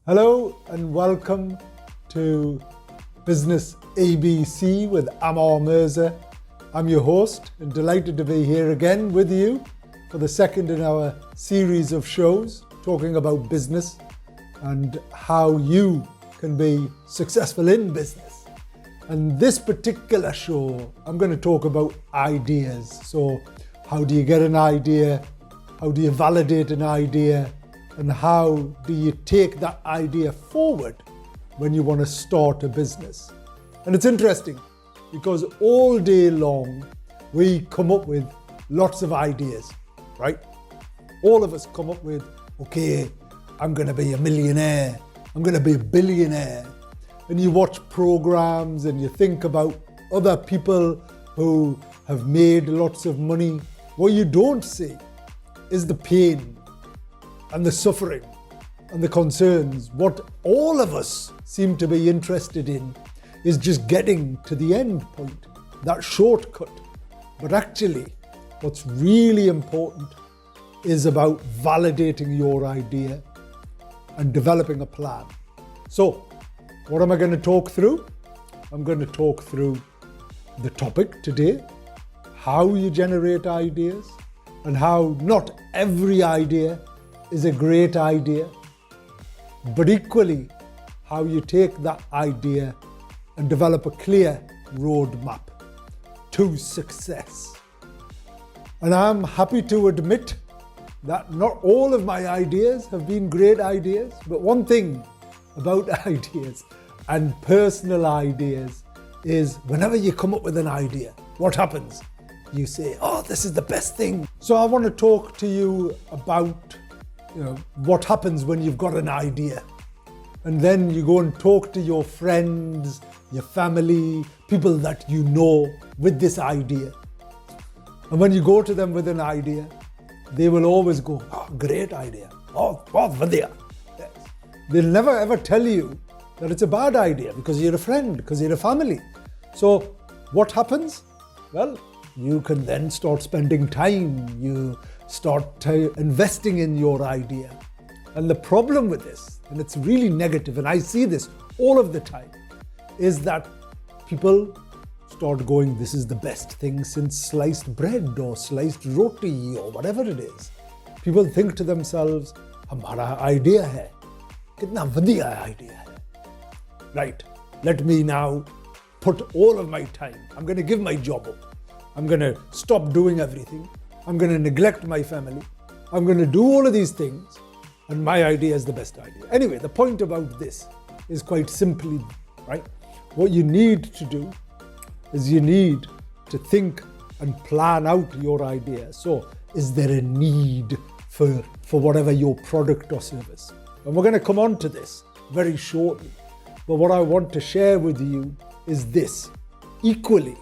Hello and welcome to Business ABC with Ammar Mirza. I'm your host and delighted to be here again with you for the second in our series of shows talking about business and how you can be successful in business. And this particular show, I'm going to talk about ideas. So how do you get an idea? How do you validate an idea? And how do you take that idea forward when you want to start a business? And it's interesting because all day long we come up with lots of ideas, right? All of us come up with, okay, I'm going to be a millionaire, I'm going to be a billionaire. And you watch programs and you think about other people who have made lots of money. What you don't see is the pain and the suffering and the concerns. What all of us seem to be interested in is just getting to the end point, that shortcut. But actually, what's really important is about validating your idea and developing a plan. So, what am I going to talk through? I'm going to talk through the topic today, how you generate ideas, and how not every idea is a great idea, but equally how you take that idea and develop a clear roadmap to success. And I'm happy to admit that not all of my ideas have been great ideas, but one thing about ideas and personal ideas is whenever you come up with an idea, what happens? You say, oh, this is the best thing. So I want to talk to you about what happens when you've got an idea. And then you go and talk to your friends, your family, people that you know with this idea. And when you go to them with an idea, they will always go, oh, great idea. Oh, vadya. Yes. They'll never ever tell you that it's a bad idea because you're a friend, because you're a family. So what happens? Well, you can then start spending time. You start investing in your idea. And the problem with this, and it's really negative, and I see this all of the time, is that people start going, this is the best thing since sliced bread or sliced roti or whatever it is. People think to themselves, hamara idea hai, kitna vadiya idea hai. Right, let me now put all of my time, I'm going to give my job up. I'm going to stop doing everything. I'm going to neglect my family. I'm going to do all of these things. And my idea is the best idea. Anyway, the point about this is quite simply, right? What you need to do is you need to think and plan out your idea. So is there a need for whatever your product or service? And we're going to come on to this very shortly. But what I want to share with you is this. Equally,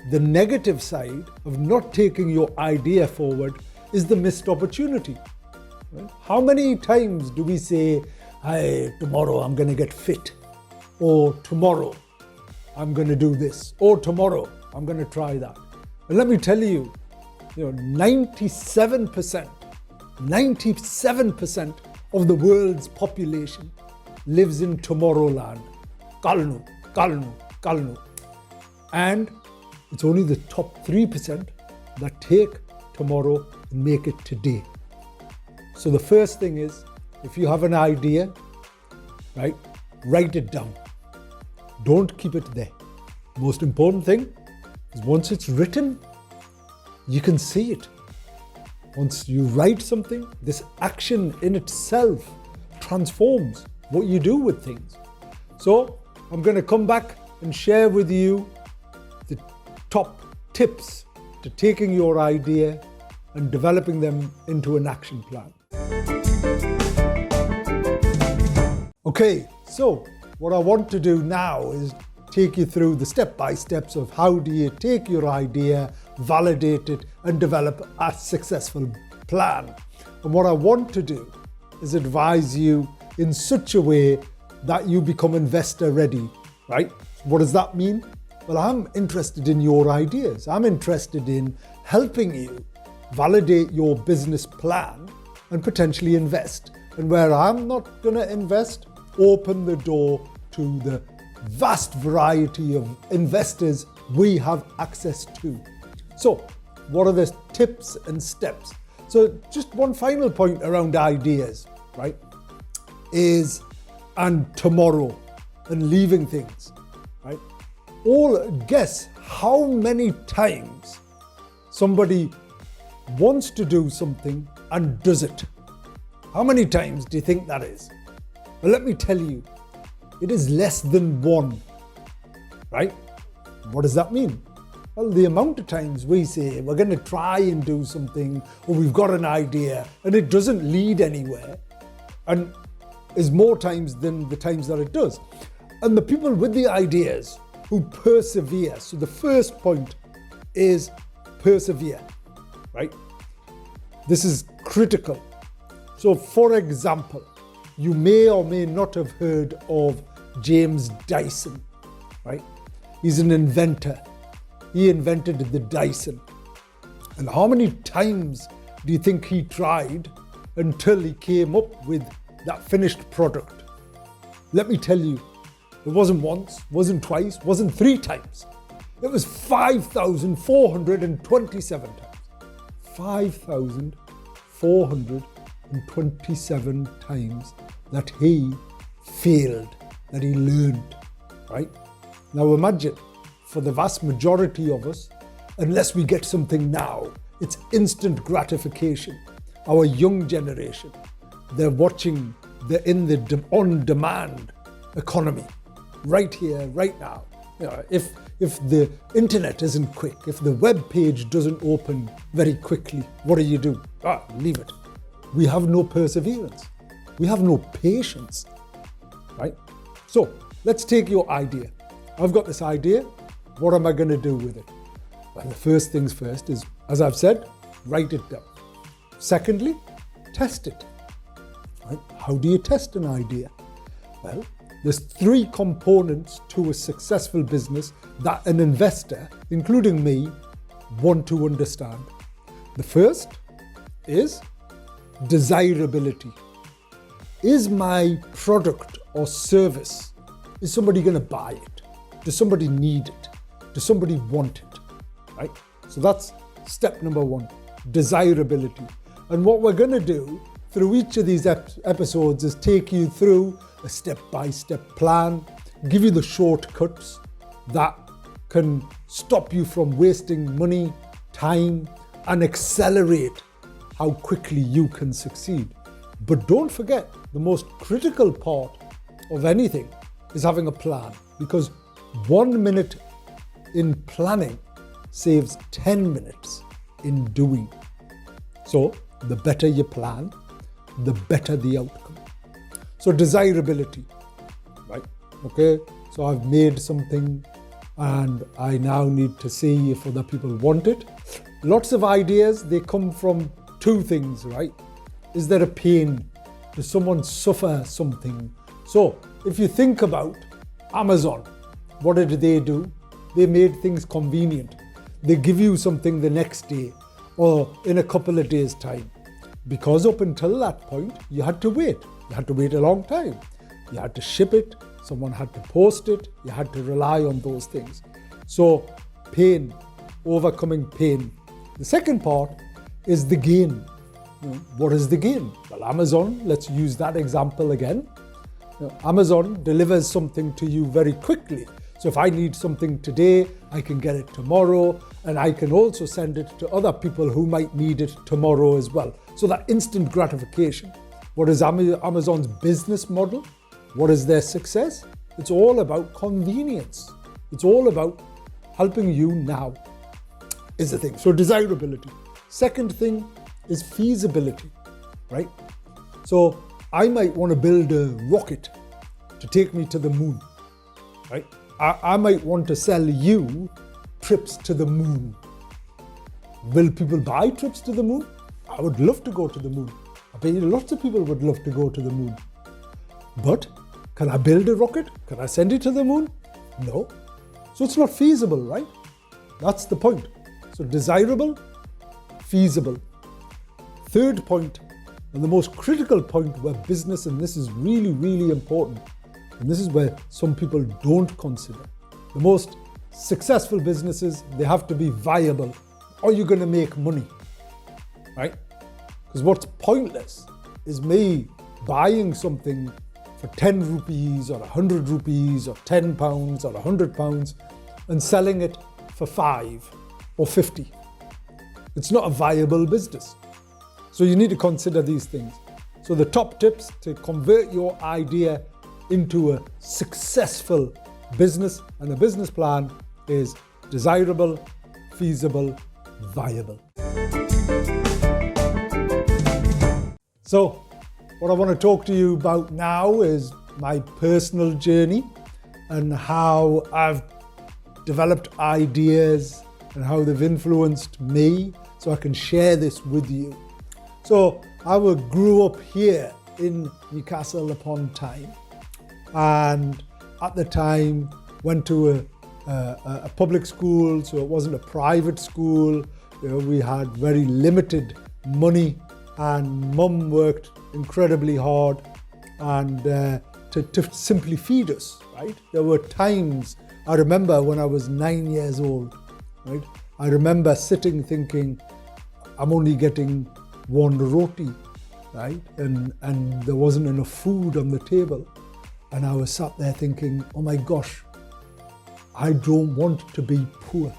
the negative side of not taking your idea forward is the missed opportunity. Right? How many times do we say, hey, tomorrow I'm going to get fit, or tomorrow I'm going to do this, or tomorrow I'm going to try that. And let me tell you, 97% of the world's population lives in Tomorrowland. Kalnu. And it's only the top 3% that take tomorrow and make it today. So the first thing is, if you have an idea, right, write it down. Don't keep it there. Most important thing is once it's written, you can see it. Once you write something, this action in itself transforms what you do with things. So I'm going to come back and share with you the top tips to taking your idea and developing them into an action plan. Okay, so what I want to do now is take you through the step-by-steps of how do you take your idea, validate it, and develop a successful plan. And what I want to do is advise you in such a way that you become investor ready, right? What does that mean? Well, I'm interested in your ideas. I'm interested in helping you validate your business plan and potentially invest. and where I'm not going to invest, open the door to the vast variety of investors we have access to. So, what are the tips and steps? So, just one final point around ideas, right? And tomorrow and leaving things, right? Guess how many times somebody wants to do something and does it. How many times do you think that is? Well, let me tell you, it is less than one, right? What does that mean? Well, the amount of times we say we're going to try and do something, or we've got an idea and it doesn't lead anywhere, and is more times than the times that it does. And the people with the ideas who persevere. So the first point is persevere, right? This is critical. So for example, you may or may not have heard of James Dyson, right? He's an inventor. He invented the Dyson. And how many times do you think he tried until he came up with that finished product? Let me tell you, it wasn't once, wasn't twice, wasn't 3 times. It was 5,427 times. 5,427 times that he failed, that he learned, right? Now imagine, for the vast majority of us, unless we get something now, it's instant gratification. Our young generation, they're watching, they're in the on-demand economy, right here, right now. You know, if the internet isn't quick, if the web page doesn't open very quickly, what do? Leave it. We have no perseverance. We have no patience, right? So let's take your idea. I've got this idea. What am I going to do with it? Well, the first things first is, as I've said, write it down. Secondly, test it. Right? How do you test an idea? Well, there's 3 components to a successful business that an investor, including me, want to understand. The first is desirability. Is my product or service, is somebody going to buy it? Does somebody need it? Does somebody want it? Right? So that's step number 1, desirability. And what we're going to do through each of these episodes is take you through a step-by-step plan, give you the shortcuts that can stop you from wasting money, time, and accelerate how quickly you can succeed. But don't forget, the most critical part of anything is having a plan, because 1 minute in planning saves 10 minutes in doing. So the better you plan, the better the outcome. So desirability, right? Okay, so I've made something and I now need to see if other people want it. Lots of ideas, they come from 2 things, right? Is there a pain? Does someone suffer something? So if you think about Amazon, what did they do? They made things convenient. They give you something the next day or in a couple of days' time. Because up until that point, you had to wait. You had to wait a long time. You had to ship it. Someone had to post it. You had to rely on those things. So pain, overcoming pain. The second part is the gain. What is the gain? Well, Amazon, let's use that example again. Amazon delivers something to you very quickly. So if I need something today, I can get it tomorrow, and I can also send it to other people who might need it tomorrow as well. So that instant gratification. What is Amazon's business model? What is their success? It's all about convenience. It's all about helping you now, is the thing. So desirability. Second thing is feasibility, right? So I might want to build a rocket to take me to the moon, right? I might want to sell you trips to the moon. Will people buy trips to the moon? I would love to go to the moon. I bet lots of people would love to go to the moon. But can I build a rocket? Can I send it to the moon? No. So it's not feasible, right? That's the point. So desirable, feasible. Third point And the most critical point where business, and this is really, really important, and this is where some people don't consider, the most successful businesses, they have to be viable or you're going to make money, right? Because what's pointless is me buying something for 10 rupees or 100 rupees or 10 pounds or 100 pounds and selling it for 5 or 50. It's not a viable business. So you need to consider these things. So the top tips to convert your idea into a successful business and a business plan is desirable, feasible, viable. So what I want to talk to you about now is my personal journey and how I've developed ideas and how they've influenced me, so I can share this with you. So I grew up here in Newcastle upon Tyne, and at the time went to a public school, so it wasn't a private school. You know, we had very limited money, and mum worked incredibly hard and to simply feed us, right? There were times, I remember when I was 9 years old, right? I remember sitting thinking, I'm only getting one roti, right? And there wasn't enough food on the table. And I was sat there thinking, oh my gosh, I don't want to be poor.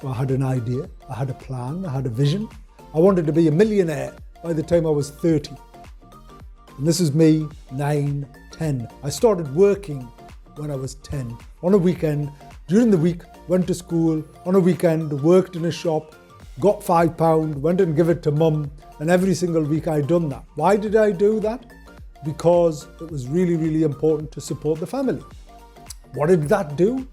So I had an idea, I had a plan, I had a vision. I wanted to be a millionaire by the time I was 30. And this is me, 9, 10. I started working when I was 10. On a weekend, during the week, went to school. On a weekend, worked in a shop, got £5, went and give it to mum. And every single week I'd done that. Why did I do that? Because it was really, really important to support the family. What did that do?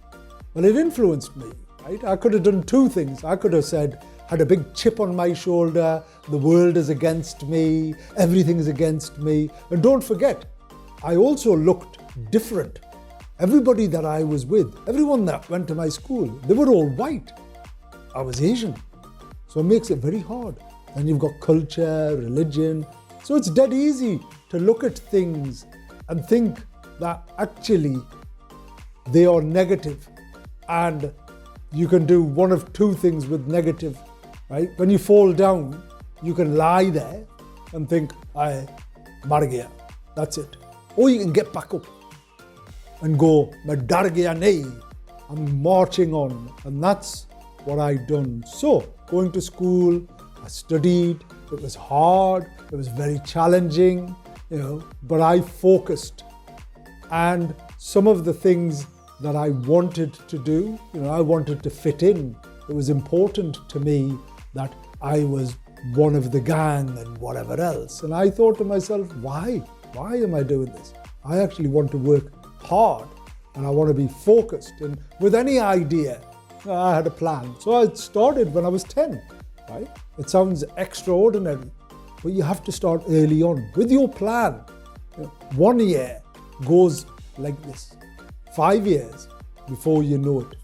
Well, it influenced me, right? I could have done two things. I could have said, had a big chip on my shoulder, the world is against me, everything is against me. And don't forget, I also looked different. Everybody that I was with, everyone that went to my school, they were all white. I was Asian. So it makes it very hard. And you've got culture, religion. So it's dead easy to look at things and think that actually they are negative. And you can do one of two things with negative, right? When you fall down, you can lie there and think, I mar gaya, that's it. Or you can get back up and go, main dar gaya nahi, I'm marching on. And that's what I'd done. So going to school, I studied, it was hard, it was very challenging, but I focused. And some of the things that I wanted to do, I wanted to fit in. It was important to me that I was one of the gang and whatever else. And I thought to myself, why? Why am I doing this? I actually want to work hard and I want to be focused. And with any idea, I had a plan. So I started when I was 10, right? It sounds extraordinary, but you have to start early on with your plan. 1 year goes like this. 5 years before you know it.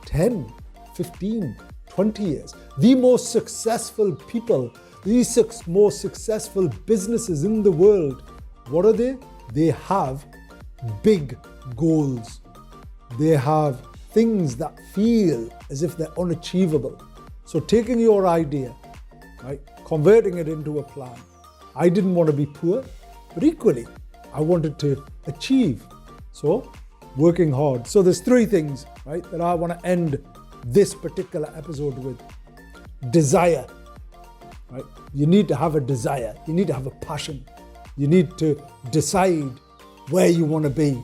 10, 15, 20 years. The most successful people, these most successful businesses in the world, what are they? They have big goals. They have things that feel as if they're unachievable. So taking your idea, right, converting it into a plan. I didn't want to be poor, but equally, I wanted to achieve. So working hard. So there's 3 things, right, that I want to end this particular episode with. Desire, right? You need to have a desire. You need to have a passion. You need to decide where you want to be.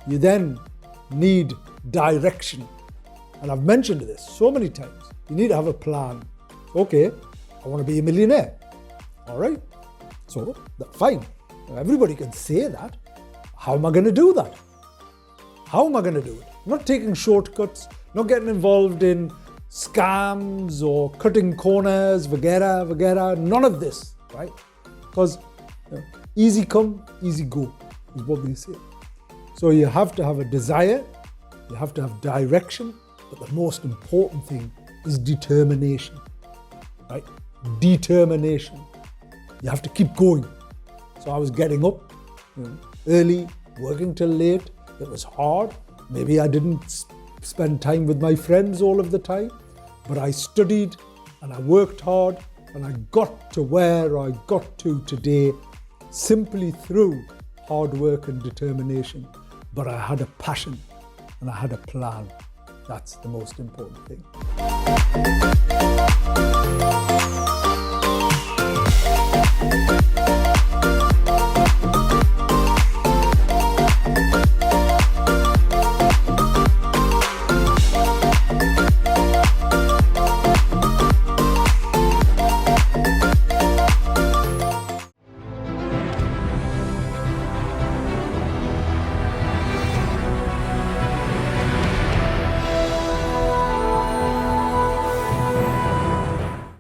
You then need direction. And I've mentioned this so many times. You need to have a plan. Okay, I want to be a millionaire. All right, so fine. Everybody can say that. How am I going to do that? How am I going to do it? Not taking shortcuts, not getting involved in scams or cutting corners, vagera, none of this, right? Because easy come, easy go is what they say. So you have to have a desire, you have to have direction, but the most important thing is determination, right? Determination. you have to keep going. So I was getting up early, working till late. It was hard. Maybe I didn't spend time with my friends all of the time, but I studied and I worked hard and I got to where I got to today simply through hard work and determination. But I had a passion and I had a plan. That's the most important thing.